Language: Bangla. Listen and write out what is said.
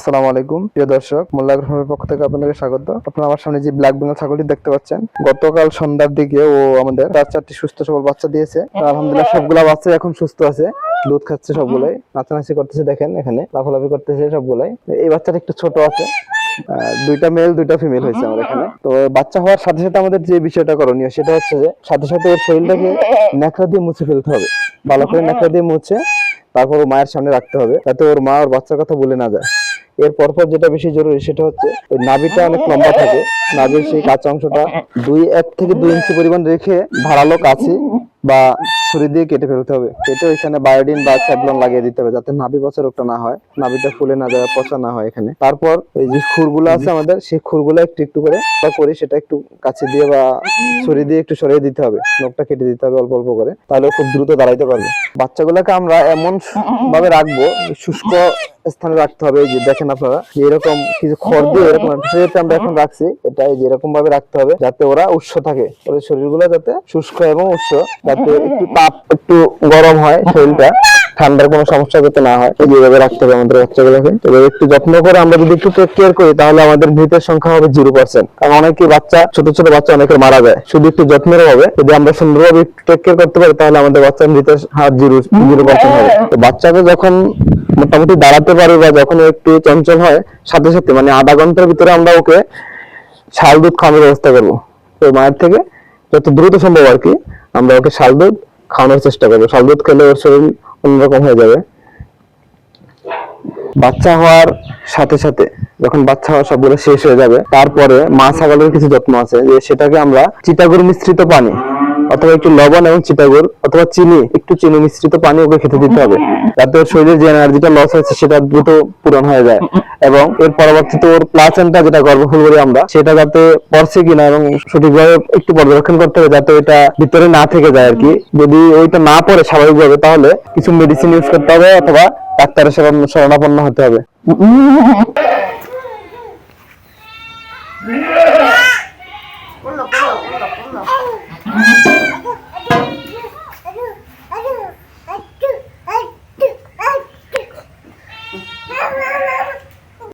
আসসালামু আলাইকুম প্রিয় দর্শক, মোল্লা গ্রামের পক্ষ থেকে আপনাদের স্বাগত। আপনারা আমার সামনে যে ব্ল্যাক বেঙ্গল ছাগলটি দেখতে পাচ্ছেন, গতকাল সন্ধ্যার দিকে ও আমাদের 4টি সুস্থ সবল বাচ্চা দিয়েছে। আলহামদুলিল্লাহ সবগুলা বাচ্চা এখন সুস্থ আছে, দুধ খাচ্ছে, সবগুলাই নাচানাচি করতেছে, দেখেন এখানে লাফালাফি করতেছে সবগুলাই। এই বাচ্চাটা একটু ছোট আছে, দুইটা মেল দুইটা ফিমেল হয়েছে আমার এখানে। তো বাচ্চা হওয়ার সাথে সাথে আমাদের যে বিষয়টা করণীয় সেটা হচ্ছে যে সাথে সাথে ওর শরীরটাকে ন্যাকড়া দিয়ে মুছে ফেলতে হবে, ভালো করে ন্যাকড়া দিয়ে মুছে তারপর মায়ের সামনে রাখতে হবে, যাতে ওর মা ওর বাচ্চার কথা বলে না যায়। এর পরপর যেটা বেশি জরুরি সেটা হচ্ছে ওই নাভিটা অনেক লম্বা থাকে, নাভির সেই কাঁচা অংশটা 1 থেকে 2 ইঞ্চি পরিমাণ রেখে ধারালো কাঁচি বা ছুরি দিয়ে কেটে ফেলতে হবে। কেটে ওইখানে বায়োডিন বা স্যাভলন লাগিয়ে দিতে হবে, যাতে নাভি পচা রোগটা না হয়, নাভিটা ফুলে না যায়, পচা না হয় এখানে। তারপর এই যে খুরগুলো আছে আমাদের, সেই খুরগুলো একটু একটু করে সেটা একটু কাছে দিয়ে বা ছুরি দিয়ে একটু সরিয়ে দিতে হবে, নখটা কেটে দিতে হবে অল্প অল্প করে, তাহলে খুব দ্রুত দাঁড়াইতে পারবে। বাচ্চাগুলোকে আমরা এমন ভাবে রাখবো, শুষ্ক স্থানে রাখতে হবে। এই যে দেখেন আপনারা, এরকম কিছু খড় দিয়ে এরকম আমরা এখন রাখছি, এটা এই যে এরকম ভাবে রাখতে হবে যাতে ওরা উৎস থাকে, ওদের শরীরগুলো যাতে শুষ্ক এবং উৎস, যাতে একটু তাপ একটু গরম হয়, শরীরটা ঠান্ডার কোনো সমস্যা যাতে না হয়, এই যেভাবে রাখতে হবে আমাদের বাচ্চাগুলোকে। তবে একটু যত্ন করে আমরা যদি একটু টেক কেয়ার করি, তাহলে আমাদের মৃতের সংখ্যা হবে 0%। কারণ অনেকে বাচ্চা, ছোট ছোট বাচ্চা অনেকের মারা যায়, শুধু একটু যত্নের হবে। যদি আমরা সুন্দরভাবে একটু টেক কেয়ার করতে পারি, তাহলে আমাদের বাচ্চার মৃতের হার 0% হবে। তো বাচ্চাকে যখন মোটামুটি দাঁড়াতে পারে বা যখন একটু চঞ্চল হয়, সাথে সাথে মানে আধা ঘন্টার ভিতরে আমরা ওকে শাল দুধ খাওয়ানোর ব্যবস্থা করবো। তো মায়ের থেকে যত দ্রুত সম্ভব আর কি আমরা ওকে শাল দুধ খাওয়ানোর চেষ্টা করবো। শাল দুধ খেলে ওর শরীর অন্যরকম হয়ে যাবে। বাচ্চা হওয়ার সাথে সাথে যখন বাচ্চা হওয়া সবগুলো শেষ হয়ে যাবে, তারপরে মা ছাগলের কিছু যত্ন আছে, যে সেটাকে আমরা চিটাগুড় মিশ্রিত পানি অথবা একটু লবণ এবং চিটাগুড় অথবা একটু চিনি মিশ্রিত পানি ওকে খেতে দিতে হবে, যাতে ওর শরীরের যে এনার্জিটা লস হয়েছে সেটা দ্রুত পূরণ হয়ে যায়। এবং এর পরবর্তীতে ওর প্লাসেন্টা, যেটা গর্ভফুল বলি আমরা, সেটা যাতে পড়ছে কিনা এবং সঠিকভাবে একটু পর্যবেক্ষণ করতে হবে, যাতে ওইটা ভিতরে না থেকে যায় আর কি। যদি ওইটা না পড়ে স্বাভাবিকভাবে, তাহলে কিছু মেডিসিন ইউজ করতে হবে অথবা ডাক্তারের শরণাপন্ন হতে হবে।